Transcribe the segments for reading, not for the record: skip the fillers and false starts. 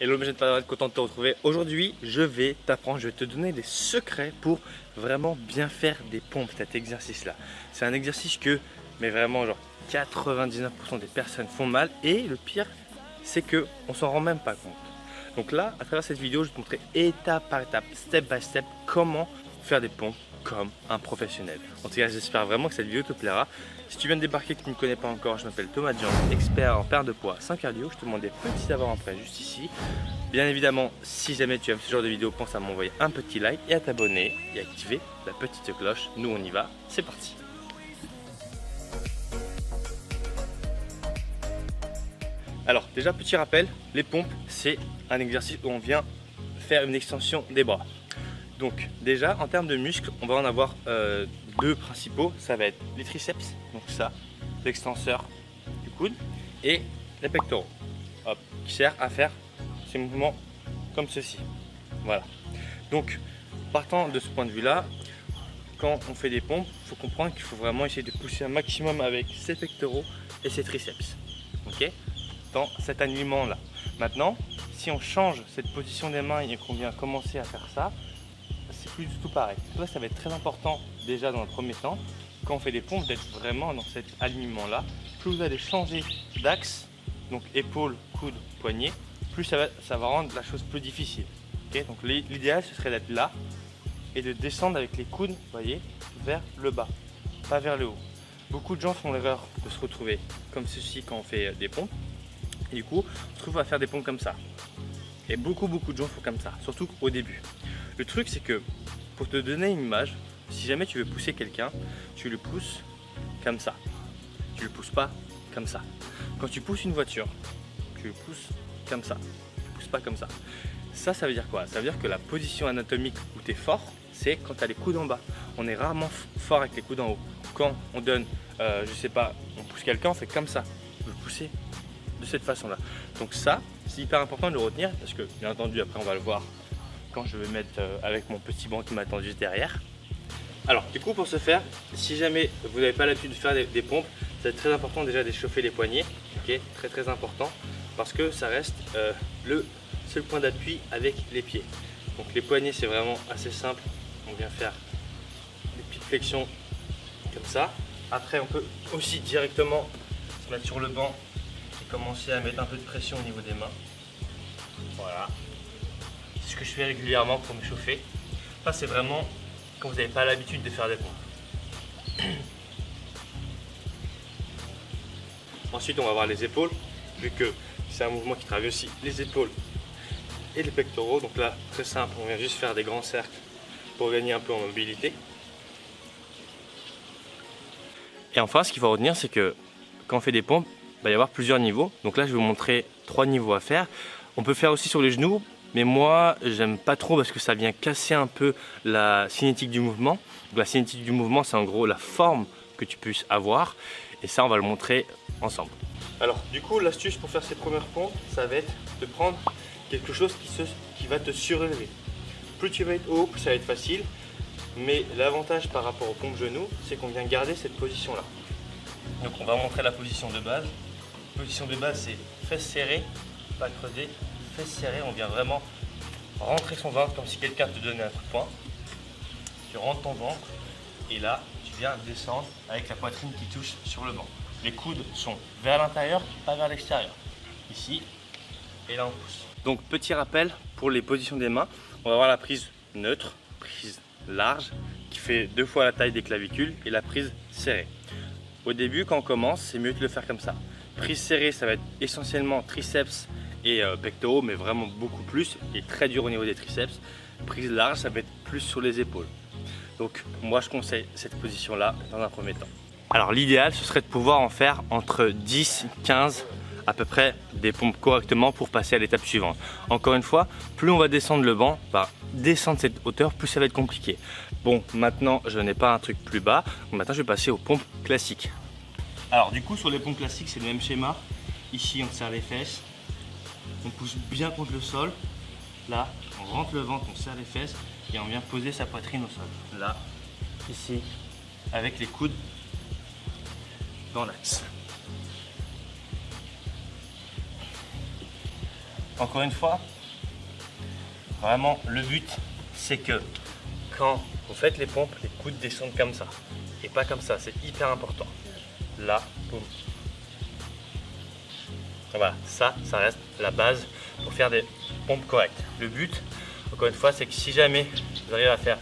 Hello, je suis content de te retrouver. Aujourd'hui, je vais t'apprendre, je vais te donner des secrets pour vraiment bien faire des pompes, cet exercice-là. C'est un exercice que, mais vraiment, genre 99% des personnes font mal. Et le pire, c'est qu'on s'en rend même pas compte. Donc là, à travers cette vidéo, je vais te montrer étape par étape, step by step, comment faire des pompes comme un professionnel. En tout cas, j'espère vraiment que cette vidéo te plaira. Si tu viens de débarquer et que tu ne me connais pas encore, je m'appelle Thomas Dian, expert en perte de poids sans cardio. Je te demande des petits avant-après juste ici. Bien évidemment, si jamais tu aimes ce genre de vidéo, pense à m'envoyer un petit like et à t'abonner et à activer la petite cloche. Nous, on y va, c'est parti. Alors, déjà, petit rappel, les pompes, c'est un exercice où on vient faire une extension des bras. Donc déjà, en termes de muscles, on va en avoir deux principaux. Ça va être les triceps, donc ça, l'extenseur du coude, et les pectoraux, hop, qui sert à faire ces mouvements comme ceci. Voilà. Donc, partant de ce point de vue-là, quand on fait des pompes, il faut comprendre qu'il faut vraiment essayer de pousser un maximum avec ses pectoraux et ses triceps. Ok ? Dans cet alignement-là. Maintenant, si on change cette position des mains et qu'on vient commencer à faire ça, c'est plus du tout pareil. Là, ça va être très important déjà dans le premier temps, quand on fait des pompes, d'être vraiment dans cet alignement-là. Plus vous allez changer d'axe, donc épaule, coude, poignet, plus ça va rendre la chose plus difficile. Okay, donc l'idéal, ce serait d'être là et de descendre avec les coudes, voyez, vers le bas, pas vers le haut. Beaucoup de gens font l'erreur de se retrouver comme ceci quand on fait des pompes. Et du coup, on se trouve à faire des pompes comme ça. Et beaucoup de gens font comme ça, surtout au début. Le truc, c'est que pour te donner une image, si jamais tu veux pousser quelqu'un, tu le pousses comme ça. Tu le pousses pas comme ça. Quand tu pousses une voiture, tu le pousses comme ça. Tu le pousses pas comme ça. Ça veut dire quoi? Ça veut dire que la position anatomique où tu es fort, c'est quand tu as les coudes en bas. On est rarement fort avec les coudes en haut. Quand on donne, je sais pas, on pousse quelqu'un, on fait comme ça. On peut le pousser de cette façon-là. Donc ça, c'est hyper important de le retenir parce que, bien entendu, après on va le voir quand je vais mettre avec mon petit banc qui m'attend juste derrière. Alors, du coup, pour ce faire, si jamais vous n'avez pas l'habitude de faire des pompes, c'est très important déjà d'échauffer les poignets. Ok, très important parce que ça reste le seul point d'appui avec les pieds. Donc les poignets, c'est vraiment assez simple. On vient faire des petites flexions comme ça. Après, on peut aussi directement se mettre sur le banc et commencer à mettre un peu de pression au niveau des mains. Voilà. C'est ce que je fais régulièrement pour m'échauffer. Ça, c'est vraiment quand vous n'avez pas l'habitude de faire des pompes. Ensuite, on va voir les épaules, vu que c'est un mouvement qui travaille aussi les épaules et les pectoraux. Donc là, très simple, on vient juste faire des grands cercles pour gagner un peu en mobilité. Et enfin, ce qu'il faut retenir, c'est que quand on fait des pompes, il va y avoir plusieurs niveaux. Donc là, je vais vous montrer 3 niveaux à faire. On peut faire aussi sur les genoux, mais moi, j'aime pas trop parce que ça vient casser un peu la cinétique du mouvement. Donc la cinétique du mouvement, c'est en gros la forme que tu puisses avoir. Et ça, on va le montrer ensemble. Alors, du coup, l'astuce pour faire ces premières pompes, ça va être de prendre quelque chose qui va te surélever. Plus tu vas être haut, plus ça va être facile. Mais l'avantage par rapport aux pompes genoux, c'est qu'on vient garder cette position-là. Donc, on va montrer la position de base. La position de base, c'est fesses serrées, pas creuser, fesses serrées. On vient vraiment rentrer son ventre comme si quelqu'un te donnait un coup de poing. Tu rentres ton ventre et là, tu viens descendre avec la poitrine qui touche sur le banc. Les coudes sont vers l'intérieur, pas vers l'extérieur. Ici, et là on pousse. Donc petit rappel pour les positions des mains, on va avoir la prise neutre, prise large, qui fait 2 fois la taille des clavicules, et la prise serrée. Au début, quand on commence, c'est mieux de le faire comme ça. Prise serrée, ça va être essentiellement triceps et pectoraux, mais vraiment beaucoup plus, et très dur au niveau des triceps. Prise large, ça va être plus sur les épaules. Donc moi je conseille cette position là dans un premier temps. Alors l'idéal ce serait de pouvoir en faire entre 10 et 15 à peu près des pompes correctement pour passer à l'étape suivante. Encore une fois, plus on va descendre le banc, descendre cette hauteur, plus ça va être compliqué. Bon, maintenant je n'ai pas un truc plus bas, donc maintenant je vais passer aux pompes classiques. Alors du coup sur les pompes classiques c'est le même schéma. Ici on serre les fesses, on pousse bien contre le sol. Là on rentre le ventre, on serre les fesses et on vient poser sa poitrine au sol. Là, ici, avec les coudes dans l'axe. encore une fois, vraiment le but c'est que quand vous faites les pompes, les coudes descendent comme ça et pas comme ça, c'est hyper important. Là, boum. Voilà, ça reste la base pour faire des pompes correctes. Le but, encore une fois, c'est que si jamais vous arrivez à faire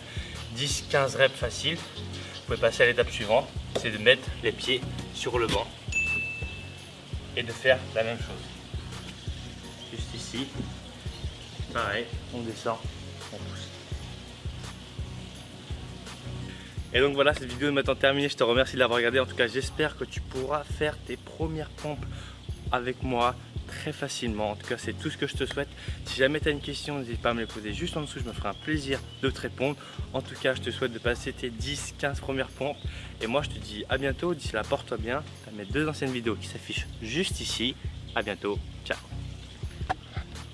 10-15 reps faciles, vous pouvez passer à l'étape suivante, c'est de mettre les pieds sur le banc et de faire la même chose. Juste ici, pareil, on descend, on pousse. Et donc voilà, cette vidéo est maintenant terminée, je te remercie de l'avoir regardée. En tout cas, j'espère que tu pourras faire tes premières pompes avec moi très facilement. En tout cas, c'est tout ce que je te souhaite. Si jamais tu as une question, n'hésite pas à me les poser juste en dessous, je me ferai un plaisir de te répondre. En tout cas, je te souhaite de passer tes 10-15 premières pompes. Et moi, je te dis à bientôt. D'ici là, porte-toi bien. Tu as mes 2 anciennes vidéos qui s'affichent juste ici. À bientôt. Ciao.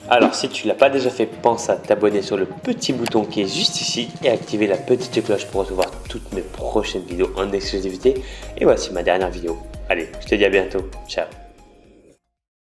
Alors si tu ne l'as pas déjà fait, pense à t'abonner sur le petit bouton qui est juste ici et activer la petite cloche pour recevoir toutes mes prochaines vidéos en exclusivité. Et voici ma dernière vidéo. Allez, je te dis à bientôt. Ciao.